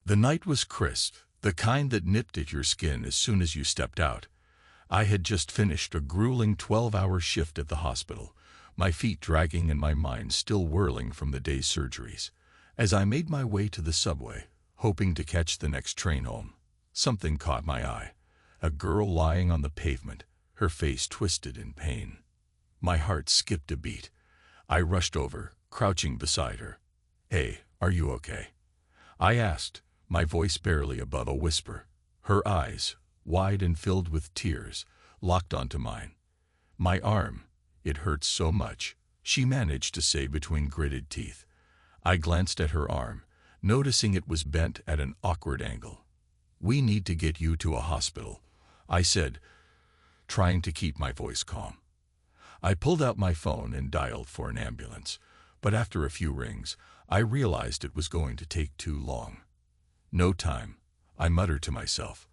The night was crisp, the kind that nipped at your skin as soon as you stepped out. I had just finished a grueling 12-hour shift at the hospital, my feet dragging and my mind still whirling from the day's surgeries. As I made my way to the subway, hoping to catch the next train home, something caught my eye. A girl lying on the pavement, her face twisted in pain. My heart skipped a beat. I rushed over, crouching beside her. "Hey, are you okay?" I asked, my voice barely above a whisper. Her eyes, wide and filled with tears, locked onto mine. "My arm, it hurts so much," she managed to say between gritted teeth. I glanced at her arm, noticing it was bent at an awkward angle. "We need to get you to a hospital," I said, trying to keep my voice calm. I pulled out my phone and dialed for an ambulance, but after a few rings, I realized it was going to take too long. "No time," I muttered to myself.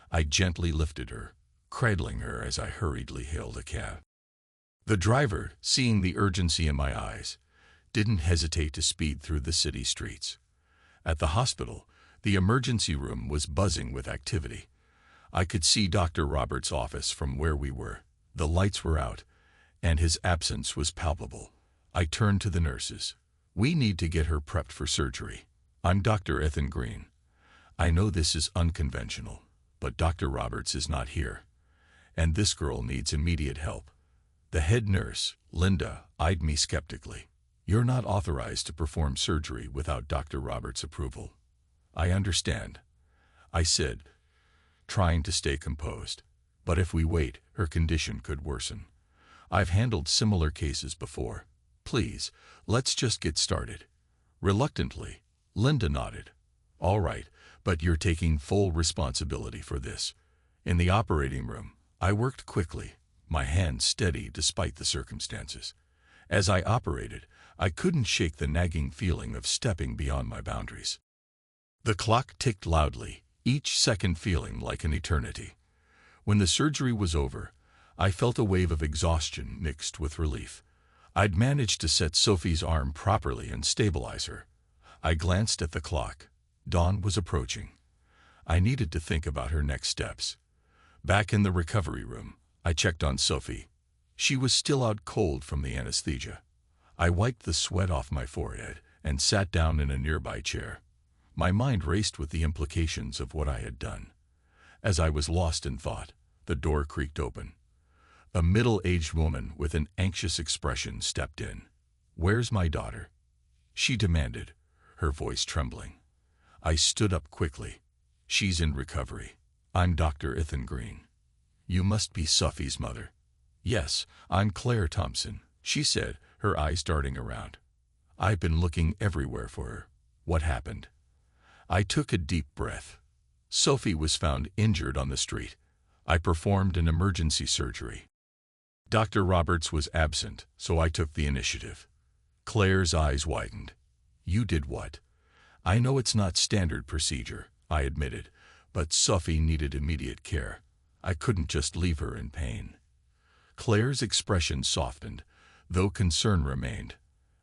I gently lifted her, cradling her as I hurriedly hailed a cab. The driver, seeing the urgency in my eyes, didn't hesitate to speed through the city streets. At the hospital, the emergency room was buzzing with activity. I could see Dr. Roberts' office from where we were. The lights were out, and his absence was palpable. I turned to the nurses. "We need to get her prepped for surgery. I'm Dr. Ethan Green. I know this is unconventional, but Dr. Roberts is not here, and this girl needs immediate help." The head nurse, Linda, eyed me skeptically. "You're not authorized to perform surgery without Dr. Roberts' approval." "I understand," I said, trying to stay composed. "But if we wait, her condition could worsen. I've handled similar cases before. Please, let's just get started." Reluctantly, Linda nodded. "All right, but you're taking full responsibility for this." In the operating room, I worked quickly, my hands steady despite the circumstances. As I operated, I couldn't shake the nagging feeling of stepping beyond my boundaries. The clock ticked loudly, each second feeling like an eternity. When the surgery was over, I felt a wave of exhaustion mixed with relief. I'd managed to set Sophie's arm properly and stabilize her. I glanced at the clock. Dawn was approaching. I needed to think about her next steps. Back in the recovery room, I checked on Sophie. She was still out cold from the anesthesia. I wiped the sweat off my forehead and sat down in a nearby chair. My mind raced with the implications of what I had done. As I was lost in thought, the door creaked open. A middle-aged woman with an anxious expression stepped in. "Where's my daughter?" she demanded, her voice trembling. I stood up quickly. "She's in recovery. I'm Dr. Ethan Green." "You must be Sophie's mother." "Yes, I'm Claire Thompson," she said, her eyes darting around. "I've been looking everywhere for her. What happened?" I took a deep breath. Sophie was found injured on the street. I performed an emergency surgery. Dr. Roberts was absent, so I took the initiative. Claire's eyes widened. "You did what?" "I know it's not standard procedure," I admitted, "but Sophie needed immediate care. I couldn't just leave her in pain." Claire's expression softened, though concern remained.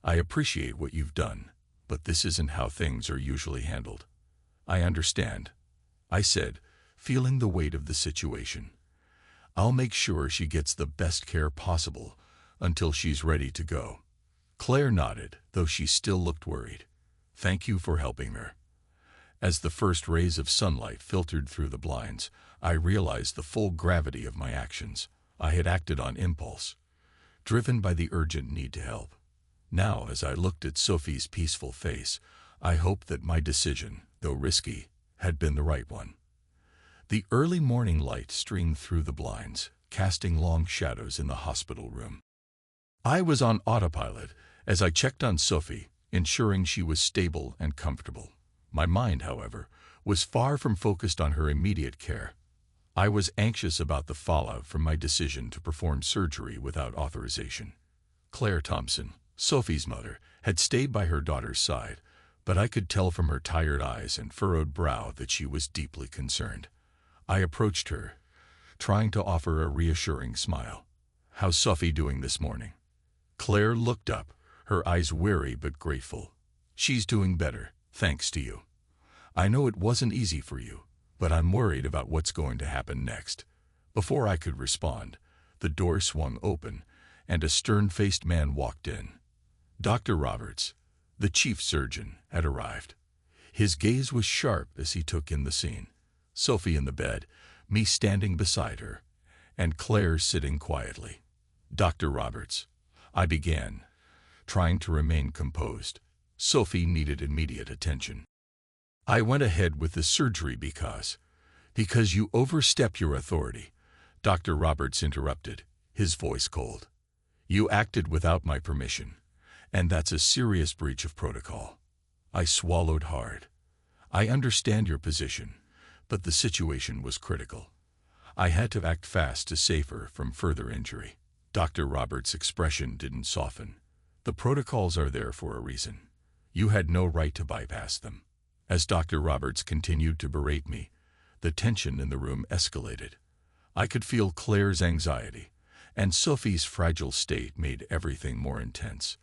"I appreciate what you've done, but this isn't how things are usually handled." "I understand," I said, feeling the weight of the situation. "I'll make sure she gets the best care possible until she's ready to go." Claire nodded, though she still looked worried. "Thank you for helping her." As the first rays of sunlight filtered through the blinds, I realized the full gravity of my actions. I had acted on impulse, driven by the urgent need to help. Now, as I looked at Sophie's peaceful face, I hoped that my decision, though risky, had been the right one. The early morning light streamed through the blinds, casting long shadows in the hospital room. I was on autopilot as I checked on Sophie, ensuring she was stable and comfortable. My mind, however, was far from focused on her immediate care. I was anxious about the fallout from my decision to perform surgery without authorization. Claire Thompson, Sophie's mother, had stayed by her daughter's side, but I could tell from her tired eyes and furrowed brow that she was deeply concerned. I approached her, trying to offer a reassuring smile. "How's Sophie doing this morning?" Claire looked up, her eyes weary but grateful. "She's doing better, thanks to you." I know it wasn't easy for you, but I'm worried about what's going to happen next." Before I could respond, the door swung open, and a stern-faced man walked in. Dr. Roberts, the chief surgeon, had arrived. His gaze was sharp as he took in the scene. Sophie in the bed, me standing beside her, and Claire sitting quietly. "Dr. Roberts," I began, trying to remain composed. Sophie needed immediate attention. "I went ahead with the surgery because you overstepped your authority," Dr. Roberts interrupted, his voice cold. "You acted without my permission, and that's a serious breach of protocol." I swallowed hard. "I understand your position, but the situation was critical. I had to act fast to save her from further injury." Dr. Roberts' expression didn't soften. "The protocols are there for a reason. You had no right to bypass them." As Dr. Roberts continued to berate me, the tension in the room escalated. I could feel Claire's anxiety, and Sophie's fragile state made everything more intense.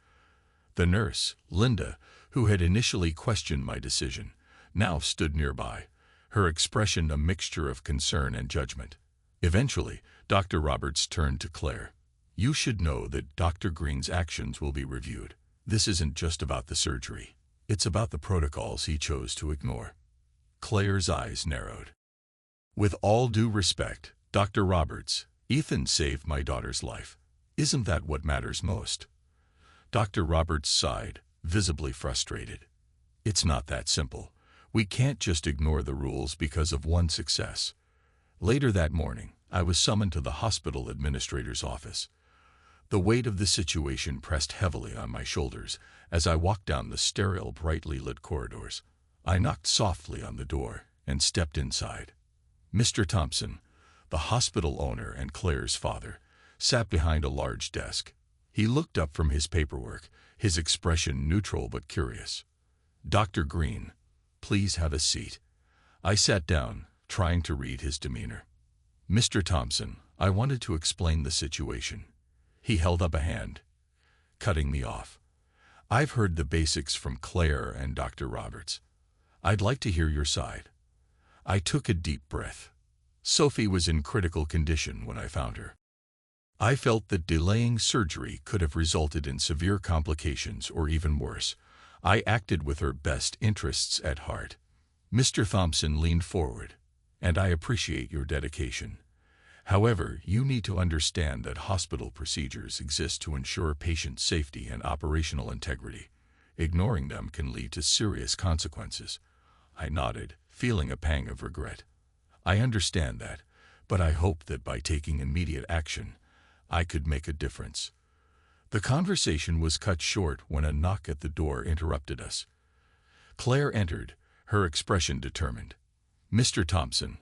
The nurse, Linda, who had initially questioned my decision, now stood nearby, her expression a mixture of concern and judgment. Eventually, Dr. Roberts turned to Claire. "You should know that Dr. Green's actions will be reviewed. This isn't just about the surgery. It's about the protocols he chose to ignore." Claire's eyes narrowed. "With all due respect, Dr. Roberts, Ethan saved my daughter's life. Isn't that what matters most?" Dr. Roberts sighed, visibly frustrated. "It's not that simple. We can't just ignore the rules because of one success." Later that morning, I was summoned to the hospital administrator's office. The weight of the situation pressed heavily on my shoulders as I walked down the sterile, brightly lit corridors. I knocked softly on the door and stepped inside. Mr. Thompson, the hospital owner and Claire's father, sat behind a large desk. He looked up from his paperwork, his expression neutral but curious. "Dr. Green, please have a seat." I sat down, trying to read his demeanor. "Mr. Thompson, I wanted to explain the situation." He held up a hand, cutting me off. "I've heard the basics from Claire and Dr. Roberts. I'd like to hear your side." I took a deep breath. Sophie was in critical condition when I found her. I felt that delaying surgery could have resulted in severe complications or even worse. I acted with her best interests at heart. Mr. Thompson leaned forward, "And I appreciate your dedication. However, you need to understand that hospital procedures exist to ensure patient safety and operational integrity. Ignoring them can lead to serious consequences." I nodded, feeling a pang of regret. "I understand that, but I hope that by taking immediate action, I could make a difference." The conversation was cut short when a knock at the door interrupted us. Claire entered, her expression determined. "Mr. Thompson,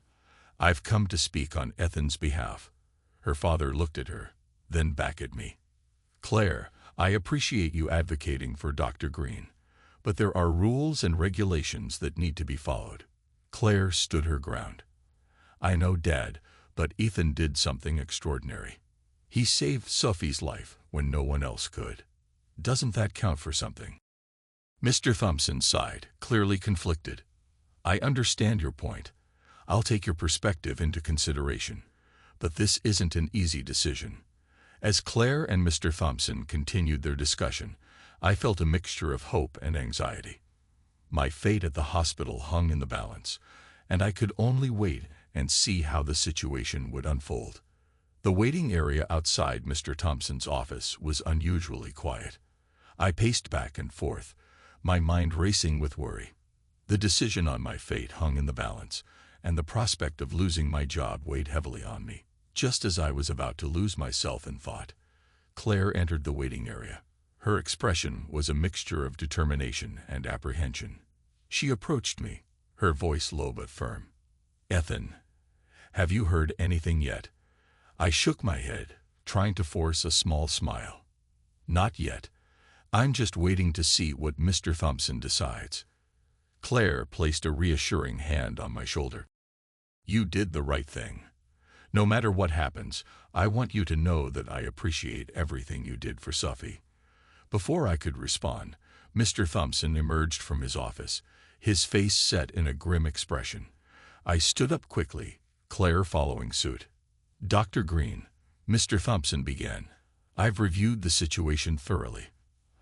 I've come to speak on Ethan's behalf." Her father looked at her, then back at me. "Claire, I appreciate you advocating for Dr. Green, but there are rules and regulations that need to be followed." Claire stood her ground. "I know, Dad, but Ethan did something extraordinary. He saved Sophie's life when no one else could. Doesn't that count for something?" Mr. Thompson sighed, clearly conflicted. "I understand your point. I'll take your perspective into consideration. But this isn't an easy decision." As Claire and Mr. Thompson continued their discussion, I felt a mixture of hope and anxiety. My fate at the hospital hung in the balance, and I could only wait and see how the situation would unfold. The waiting area outside Mr. Thompson's office was unusually quiet. I paced back and forth, my mind racing with worry. The decision on my fate hung in the balance, and the prospect of losing my job weighed heavily on me. Just as I was about to lose myself in thought, Claire entered the waiting area. Her expression was a mixture of determination and apprehension. She approached me, her voice low but firm. "Ethan, have you heard anything yet?" I shook my head, trying to force a small smile. "Not yet. I'm just waiting to see what Mr. Thompson decides." Claire placed a reassuring hand on my shoulder. "You did the right thing. No matter what happens, I want you to know that I appreciate everything you did for Sophie." Before I could respond, Mr. Thompson emerged from his office, his face set in a grim expression. I stood up quickly, Claire following suit. "Dr. Green," Mr. Thompson began, "I've reviewed the situation thoroughly."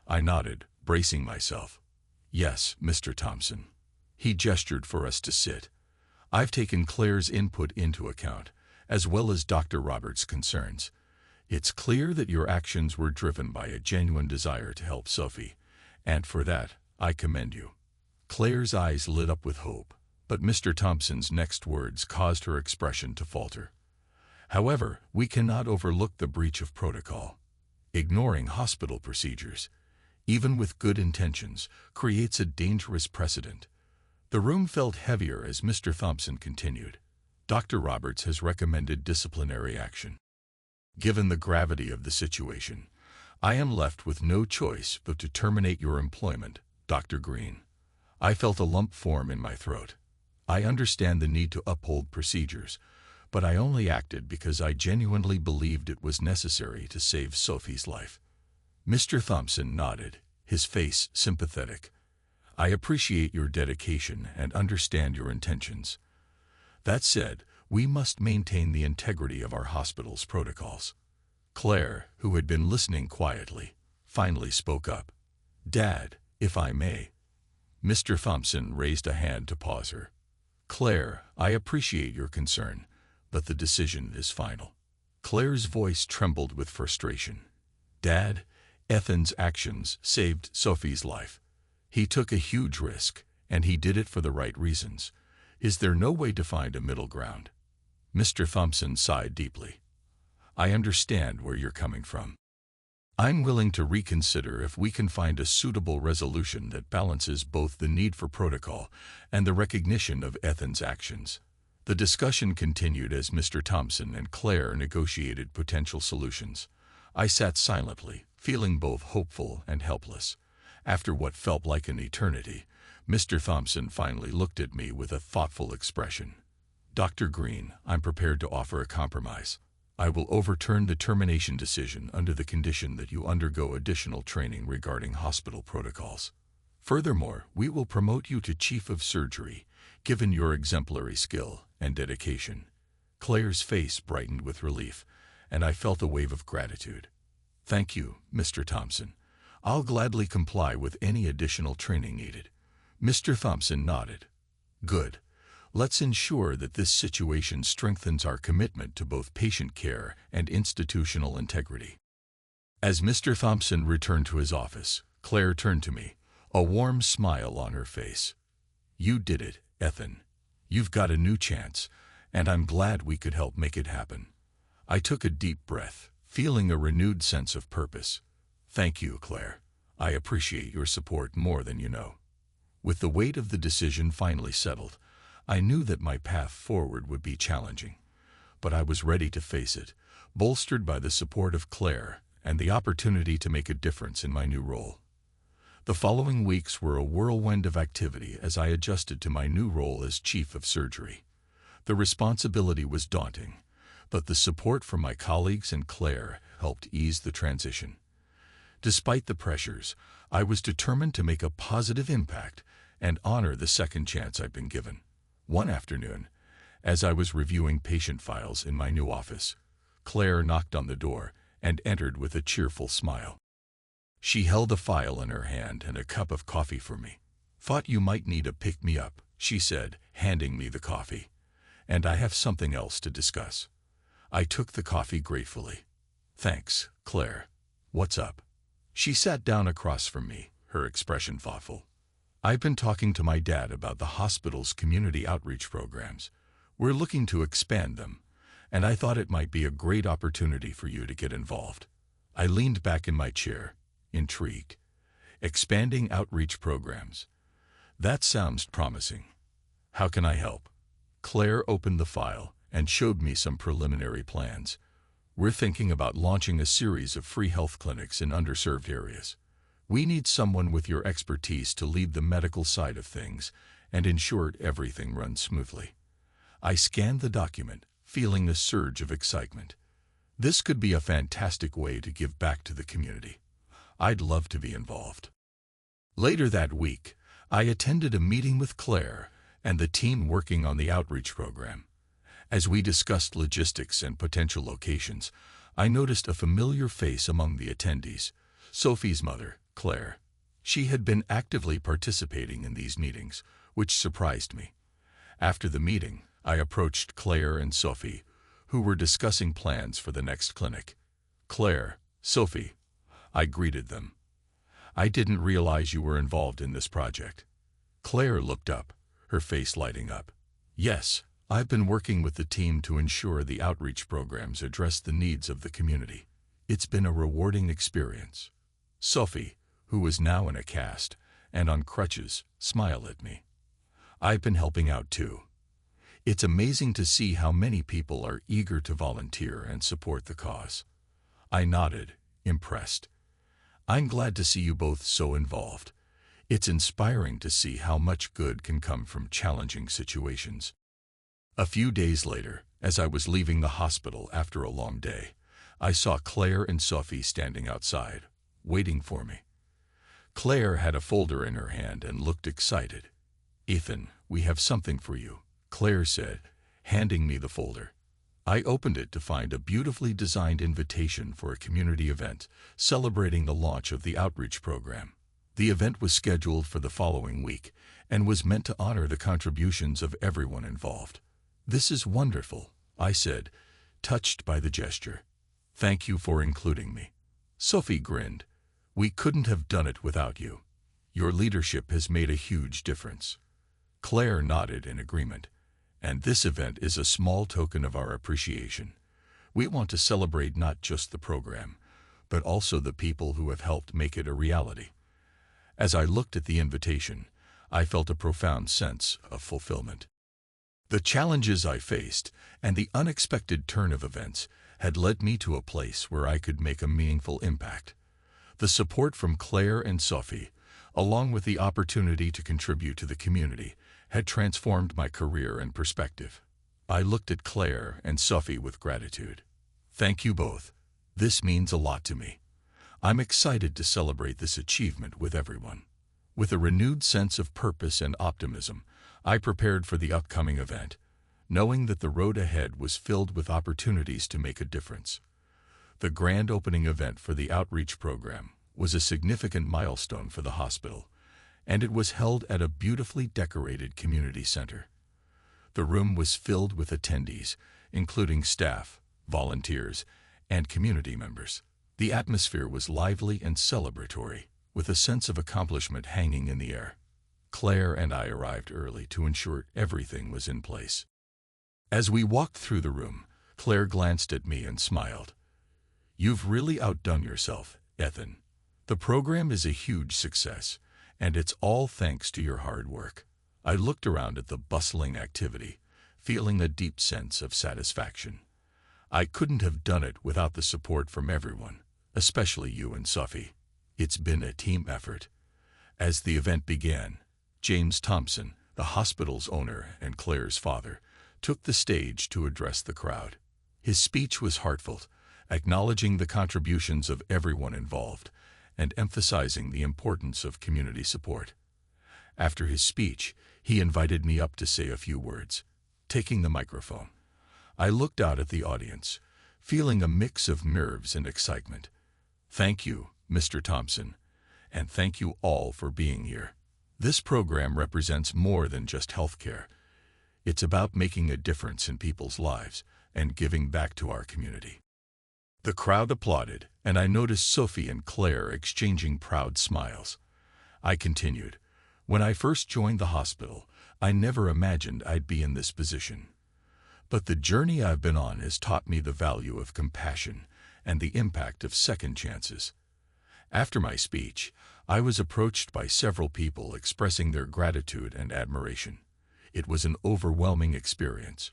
I nodded, bracing myself. "Yes, Mr. Thompson." He gestured for us to sit. "I've taken Claire's input into account, as well as Dr. Roberts' concerns. It's clear that your actions were driven by a genuine desire to help Sophie, and for that, I commend you." Claire's eyes lit up with hope, but Mr. Thompson's next words caused her expression to falter. "However, we cannot overlook the breach of protocol. Ignoring hospital procedures, even with good intentions, creates a dangerous precedent." The room felt heavier as Mr. Thompson continued. "Dr. Roberts has recommended disciplinary action. Given the gravity of the situation, I am left with no choice but to terminate your employment, Dr. Green." I felt a lump form in my throat. I understand the need to uphold procedures, but I only acted because I genuinely believed it was necessary to save Sophie's life. Mr. Thompson nodded, his face sympathetic. "I appreciate your dedication and understand your intentions. That said, we must maintain the integrity of our hospital's protocols." Claire, who had been listening quietly, finally spoke up. "Dad, if I may." Mr. Thompson raised a hand to pause her. "Claire, I appreciate your concern, but the decision is final." Claire's voice trembled with frustration. "Dad, Ethan's actions saved Sophie's life. He took a huge risk, and he did it for the right reasons. Is there no way to find a middle ground?" Mr. Thompson sighed deeply. "I understand where you're coming from. I'm willing to reconsider if we can find a suitable resolution that balances both the need for protocol and the recognition of Ethan's actions." The discussion continued as Mr. Thompson and Claire negotiated potential solutions. I sat silently, feeling both hopeful and helpless. After what felt like an eternity, Mr. Thompson finally looked at me with a thoughtful expression. "Dr. Green, I'm prepared to offer a compromise. I will overturn the termination decision under the condition that you undergo additional training regarding hospital protocols. Furthermore, we will promote you to Chief of Surgery, given your exemplary skill and dedication." Claire's face brightened with relief, and I felt a wave of gratitude. "Thank you, Mr. Thompson. I'll gladly comply with any additional training needed." Mr. Thompson nodded. "Good. Let's ensure that this situation strengthens our commitment to both patient care and institutional integrity." As Mr. Thompson returned to his office, Claire turned to me, a warm smile on her face. "You did it, Ethan. You've got a new chance, and I'm glad we could help make it happen." I took a deep breath, feeling a renewed sense of purpose. "Thank you, Claire. I appreciate your support more than you know." With the weight of the decision finally settled, I knew that my path forward would be challenging, but I was ready to face it, bolstered by the support of Claire and the opportunity to make a difference in my new role. The following weeks were a whirlwind of activity as I adjusted to my new role as Chief of Surgery. The responsibility was daunting, but the support from my colleagues and Claire helped ease the transition. Despite the pressures, I was determined to make a positive impact and honor the second chance I'd been given. One afternoon, as I was reviewing patient files in my new office, Claire knocked on the door and entered with a cheerful smile. She held a file in her hand and a cup of coffee for me. "Thought you might need a pick-me-up," she said, handing me the coffee. "And I have something else to discuss." I took the coffee gratefully. "Thanks, Claire. What's up?" She sat down across from me, her expression thoughtful. "I've been talking to my dad about the hospital's community outreach programs. We're looking to expand them, and I thought it might be a great opportunity for you to get involved." I leaned back in my chair, intrigued. Expanding outreach programs. That sounds promising. How can I help? Claire opened the file and showed me some preliminary plans. "We're thinking about launching a series of free health clinics in underserved areas. We need someone with your expertise to lead the medical side of things and ensure everything runs smoothly." I scanned the document, feeling a surge of excitement. This could be a fantastic way to give back to the community. I'd love to be involved. Later that week, I attended a meeting with Claire and the team working on the outreach program. As we discussed logistics and potential locations, I noticed a familiar face among the attendees, Sophie's mother, Claire. She had been actively participating in these meetings, which surprised me. After the meeting, I approached Claire and Sophie, who were discussing plans for the next clinic. "Claire, Sophie," I greeted them. "I didn't realize you were involved in this project." Claire looked up, her face lighting up. "Yes, I've been working with the team to ensure the outreach programs address the needs of the community. It's been a rewarding experience." Sophie, who was now in a cast and on crutches, smiled at me. "I've been helping out too. It's amazing to see how many people are eager to volunteer and support the cause." I nodded, impressed. "I'm glad to see you both so involved. It's inspiring to see how much good can come from challenging situations." A few days later, as I was leaving the hospital after a long day, I saw Claire and Sophie standing outside, waiting for me. Claire had a folder in her hand and looked excited. "Ethan, we have something for you," Claire said, handing me the folder. I opened it to find a beautifully designed invitation for a community event celebrating the launch of the outreach program. The event was scheduled for the following week and was meant to honor the contributions of everyone involved. "This is wonderful," I said, touched by the gesture. "Thank you for including me." Sophie grinned. "We couldn't have done it without you. Your leadership has made a huge difference." Claire nodded in agreement. "And this event is a small token of our appreciation. We want to celebrate not just the program, but also the people who have helped make it a reality." As I looked at the invitation, I felt a profound sense of fulfillment. The challenges I faced and the unexpected turn of events had led me to a place where I could make a meaningful impact. The support from Claire and Sophie, along with the opportunity to contribute to the community, had transformed my career and perspective. I looked at Claire and Sophie with gratitude. "Thank you both. This means a lot to me. I'm excited to celebrate this achievement with everyone." With a renewed sense of purpose and optimism, I prepared for the upcoming event, knowing that the road ahead was filled with opportunities to make a difference. The grand opening event for the outreach program was a significant milestone for the hospital, and it was held at a beautifully decorated community center. The room was filled with attendees, including staff, volunteers, and community members. The atmosphere was lively and celebratory, with a sense of accomplishment hanging in the air. Claire and I arrived early to ensure everything was in place. As we walked through the room, Claire glanced at me and smiled. "You've really outdone yourself, Ethan. The program is a huge success, and it's all thanks to your hard work." I looked around at the bustling activity, feeling a deep sense of satisfaction. I couldn't have done it without the support from everyone, especially you and Sophie. It's been a team effort. As the event began, James Thompson, the hospital's owner and Claire's father, took the stage to address the crowd. His speech was heartfelt, acknowledging the contributions of everyone involved and emphasizing the importance of community support. After his speech, he invited me up to say a few words. Taking the microphone, I looked out at the audience, feeling a mix of nerves and excitement. "Thank you, Mr. Thompson, and thank you all for being here. This program represents more than just healthcare. It's about making a difference in people's lives and giving back to our community." The crowd applauded, and I noticed Sophie and Claire exchanging proud smiles. I continued, "When I first joined the hospital, I never imagined I'd be in this position. But the journey I've been on has taught me the value of compassion and the impact of second chances." After my speech, I was approached by several people expressing their gratitude and admiration. It was an overwhelming experience,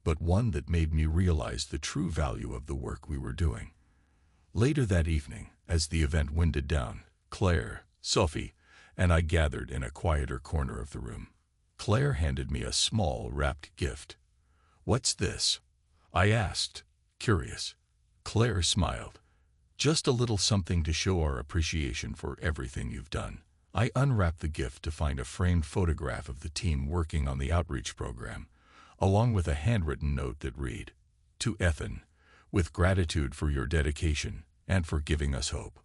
but one that made me realize the true value of the work we were doing. Later that evening, as the event winded down, Claire, Sophie, and I gathered in a quieter corner of the room. Claire handed me a small wrapped gift. "What's this?" I asked, curious. Claire smiled. "Just a little something to show our appreciation for everything you've done." I unwrapped the gift to find a framed photograph of the team working on the outreach program, along with a handwritten note that read, "To Ethan, with gratitude for your dedication and for giving us hope.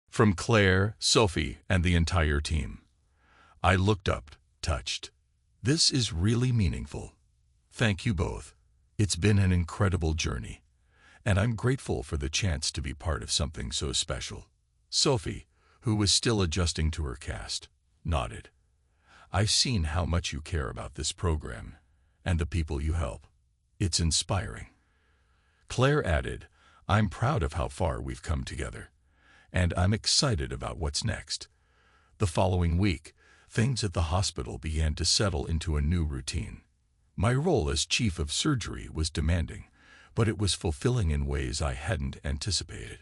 From Claire, Sophie, and the entire team." I looked up, touched. This is really meaningful. Thank you both. It's been an incredible journey, and I'm grateful for the chance to be part of something so special. Sophie, who was still adjusting to her cast, nodded. I've seen how much you care about this program and the people you help. It's inspiring. Claire added, I'm proud of how far we've come together, and I'm excited about what's next. The following week, things at the hospital began to settle into a new routine. My role as chief of surgery was demanding, but it was fulfilling in ways I hadn't anticipated.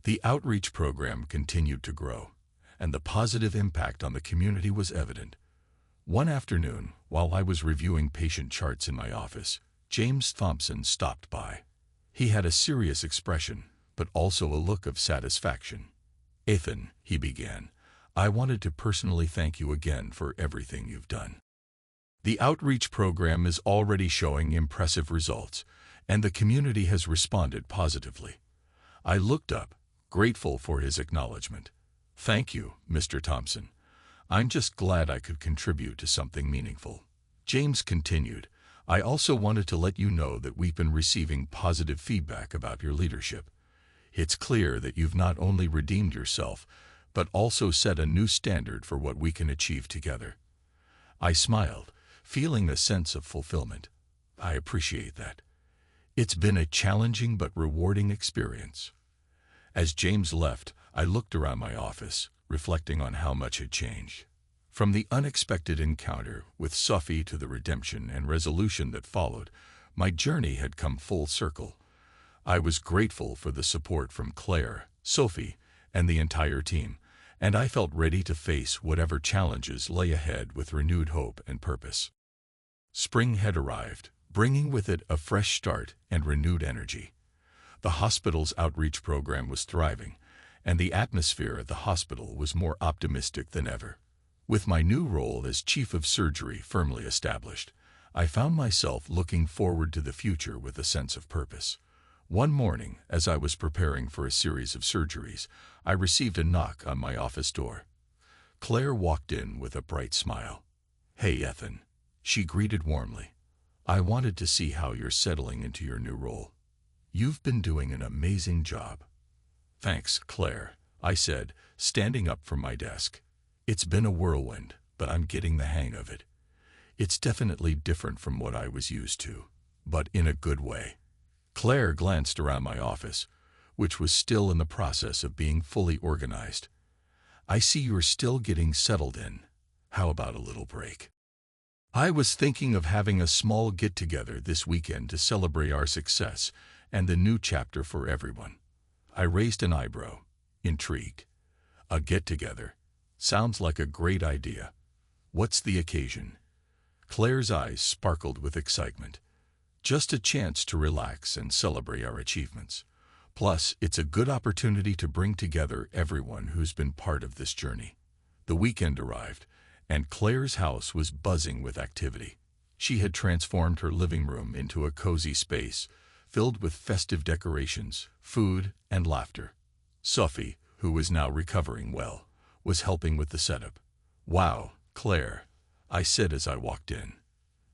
The outreach program continued to grow, and the positive impact on the community was evident. One afternoon, while I was reviewing patient charts in my office, James Thompson stopped by. He had a serious expression, but also a look of satisfaction. "Ethan," he began, "I wanted to personally thank you again for everything you've done. The outreach program is already showing impressive results, and the community has responded positively." I looked up, grateful for his acknowledgement. "Thank you, Mr. Thompson. I'm just glad I could contribute to something meaningful." James continued, "I also wanted to let you know that we've been receiving positive feedback about your leadership. It's clear that you've not only redeemed yourself, but also set a new standard for what we can achieve together." I smiled, feeling a sense of fulfillment. I appreciate that. It's been a challenging but rewarding experience. As James left, I looked around my office, reflecting on how much had changed. From the unexpected encounter with Sophie to the redemption and resolution that followed, my journey had come full circle. I was grateful for the support from Claire, Sophie, and the entire team, and I felt ready to face whatever challenges lay ahead with renewed hope and purpose. Spring had arrived, bringing with it a fresh start and renewed energy. The hospital's outreach program was thriving, and the atmosphere at the hospital was more optimistic than ever. With my new role as chief of surgery firmly established, I found myself looking forward to the future with a sense of purpose. One morning, as I was preparing for a series of surgeries, I received a knock on my office door. Claire walked in with a bright smile. "Hey, Ethan," she greeted warmly. "I wanted to see how you're settling into your new role. You've been doing an amazing job." "Thanks, Claire," I said, standing up from my desk. "It's been a whirlwind, but I'm getting the hang of it. It's definitely different from what I was used to, but in a good way." Claire glanced around my office, which was still in the process of being fully organized. "I see you're still getting settled in. How about a little break?" I was thinking of having a small get-together this weekend to celebrate our success and the new chapter for everyone. I raised an eyebrow, intrigued. "A get-together? Sounds like a great idea. What's the occasion?" Claire's eyes sparkled with excitement. "Just a chance to relax and celebrate our achievements. Plus, it's a good opportunity to bring together everyone who's been part of this journey." The weekend arrived, and Claire's house was buzzing with activity. She had transformed her living room into a cozy space, filled with festive decorations, food, and laughter. Sophie, who was now recovering well, was helping with the setup. "Wow, Claire," I said as I walked in.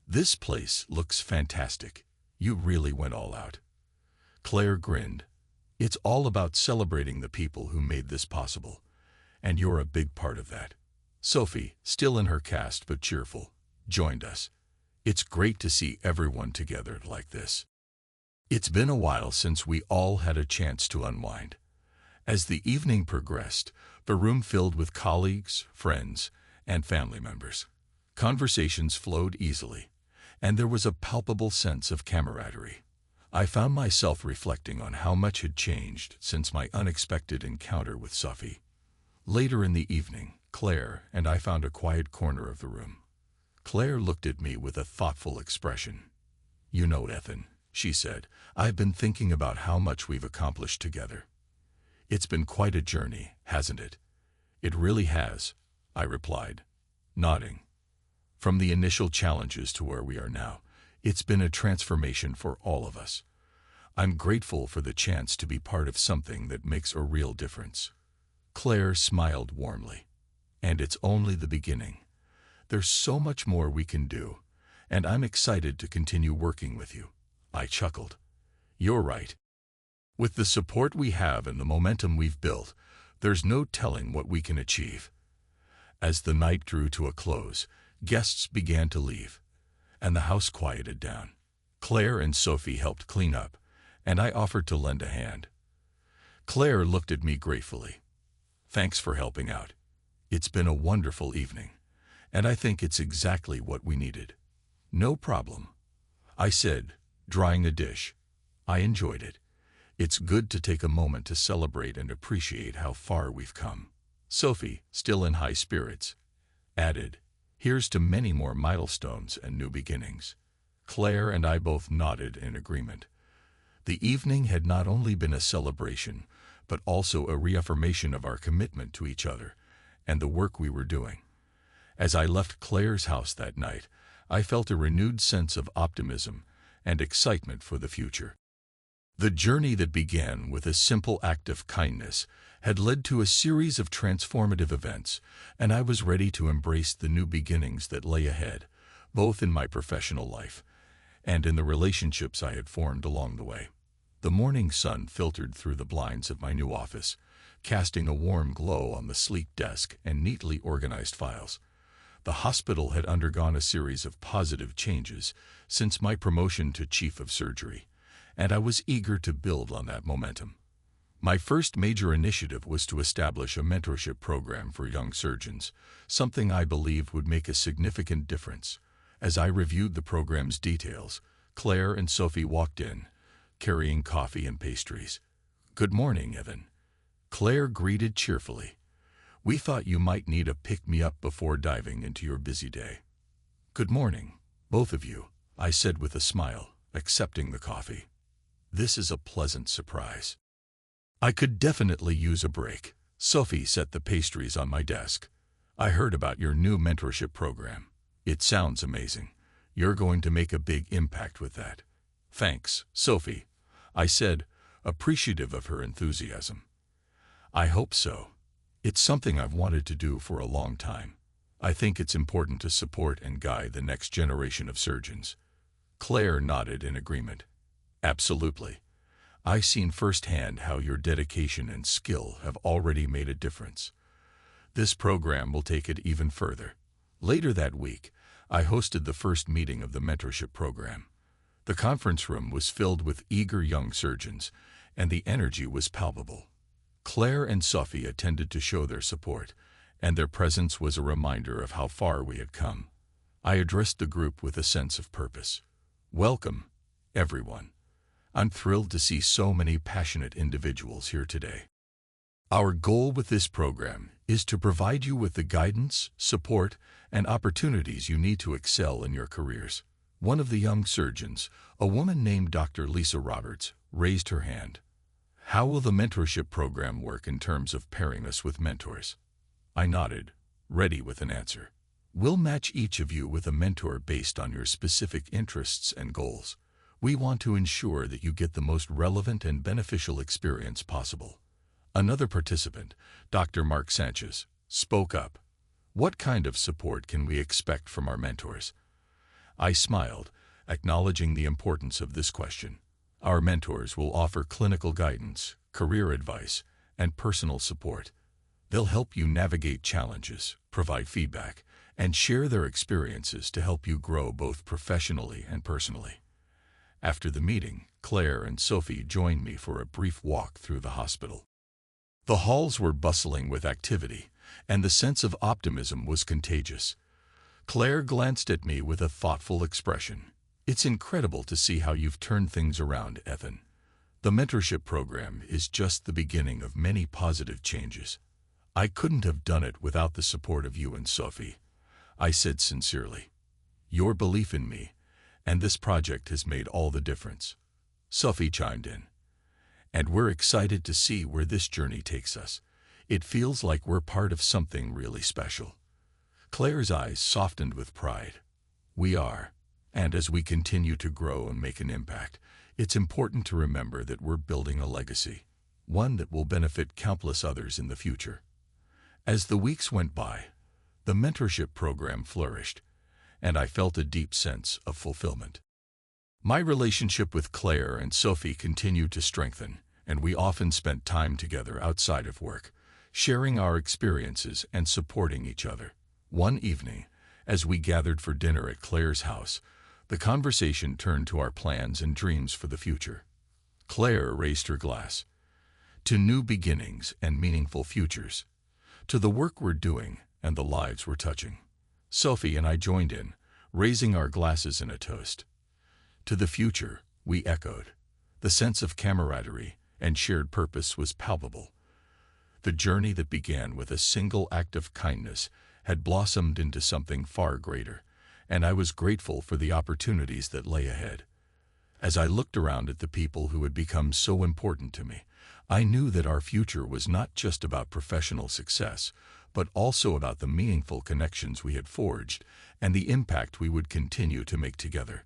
"This place looks fantastic. You really went all out." Claire grinned. "It's all about celebrating the people who made this possible, and you're a big part of that." Sophie, still in her cast but cheerful, joined us. "It's great to see everyone together like this. It's been a while since we all had a chance to unwind." As the evening progressed, the room filled with colleagues, friends, and family members. Conversations flowed easily, and there was a palpable sense of camaraderie. I found myself reflecting on how much had changed since my unexpected encounter with Sophie. Later in the evening, Claire and I found a quiet corner of the room. Claire looked at me with a thoughtful expression. "You know, Ethan," she said, "I've been thinking about how much we've accomplished together. It's been quite a journey, hasn't it? It really has, I replied, nodding. From the initial challenges to where we are now, it's been a transformation for all of us. I'm grateful for the chance to be part of something that makes a real difference. Claire smiled warmly. And it's only the beginning. There's so much more we can do, and I'm excited to continue working with you. I chuckled. You're right. With the support we have and the momentum we've built, there's no telling what we can achieve. As the night drew to a close, guests began to leave, and the house quieted down. Claire and Sophie helped clean up, and I offered to lend a hand. Claire looked at me gratefully. Thanks for helping out. It's been a wonderful evening, and I think it's exactly what we needed. No problem, I said, drying a dish. I enjoyed it. It's good to take a moment to celebrate and appreciate how far we've come. Sophie, still in high spirits, added, Here's to many more milestones and new beginnings. Claire and I both nodded in agreement. The evening had not only been a celebration, but also a reaffirmation of our commitment to each other and the work we were doing. As I left Claire's house that night, I felt a renewed sense of optimism and excitement for the future. The journey that began with a simple act of kindness had led to a series of transformative events, and I was ready to embrace the new beginnings that lay ahead, both in my professional life and in the relationships I had formed along the way. The morning sun filtered through the blinds of my new office, casting a warm glow on the sleek desk and neatly organized files. The hospital had undergone a series of positive changes since my promotion to chief of surgery, and I was eager to build on that momentum. My first major initiative was to establish a mentorship program for young surgeons, something I believed would make a significant difference. As I reviewed the program's details, Claire and Sophie walked in, carrying coffee and pastries. Good morning, Evan. Claire greeted cheerfully. We thought you might need a pick-me-up before diving into your busy day. Good morning, both of you, I said with a smile, accepting the coffee. This is a pleasant surprise. I could definitely use a break. Sophie set the pastries on my desk. I heard about your new mentorship program. It sounds amazing. You're going to make a big impact with that. Thanks, Sophie, I said, appreciative of her enthusiasm. I hope so. It's something I've wanted to do for a long time. I think it's important to support and guide the next generation of surgeons. Claire nodded in agreement. Absolutely. I've seen firsthand how your dedication and skill have already made a difference. This program will take it even further. Later that week, I hosted the first meeting of the mentorship program. The conference room was filled with eager young surgeons, and the energy was palpable. Claire and Sophie attended to show their support, and their presence was a reminder of how far we had come. I addressed the group with a sense of purpose. Welcome, everyone. I'm thrilled to see so many passionate individuals here today. Our goal with this program is to provide you with the guidance, support, and opportunities you need to excel in your careers. One of the young surgeons, a woman named Dr. Lisa Roberts, raised her hand. How will the mentorship program work in terms of pairing us with mentors? I nodded, ready with an answer. We'll match each of you with a mentor based on your specific interests and goals. We want to ensure that you get the most relevant and beneficial experience possible. Another participant, Dr. Mark Sanchez, spoke up. What kind of support can we expect from our mentors? I smiled, acknowledging the importance of this question. Our mentors will offer clinical guidance, career advice, and personal support. They'll help you navigate challenges, provide feedback, and share their experiences to help you grow both professionally and personally. After the meeting, Claire and Sophie joined me for a brief walk through the hospital. The halls were bustling with activity, and the sense of optimism was contagious. Claire glanced at me with a thoughtful expression. It's incredible to see how you've turned things around, Evan. The mentorship program is just the beginning of many positive changes. I couldn't have done it without the support of you and Sophie, I said sincerely. Your belief in me and this project has made all the difference. Sophie chimed in. And we're excited to see where this journey takes us. It feels like we're part of something really special. Claire's eyes softened with pride. We are. And as we continue to grow and make an impact, it's important to remember that we're building a legacy, one that will benefit countless others in the future. As the weeks went by, the mentorship program flourished, and I felt a deep sense of fulfillment. My relationship with Claire and Sophie continued to strengthen, and we often spent time together outside of work, sharing our experiences and supporting each other. One evening, as we gathered for dinner at Claire's house, the conversation turned to our plans and dreams for the future. Claire raised her glass. To new beginnings and meaningful futures. To the work we're doing and the lives we're touching. Sophie and I joined in, raising our glasses in a toast. To the future, we echoed. The sense of camaraderie and shared purpose was palpable. The journey that began with a single act of kindness had blossomed into something far greater, and I was grateful for the opportunities that lay ahead. As I looked around at the people who had become so important to me, I knew that our future was not just about professional success, but also about the meaningful connections we had forged and the impact we would continue to make together.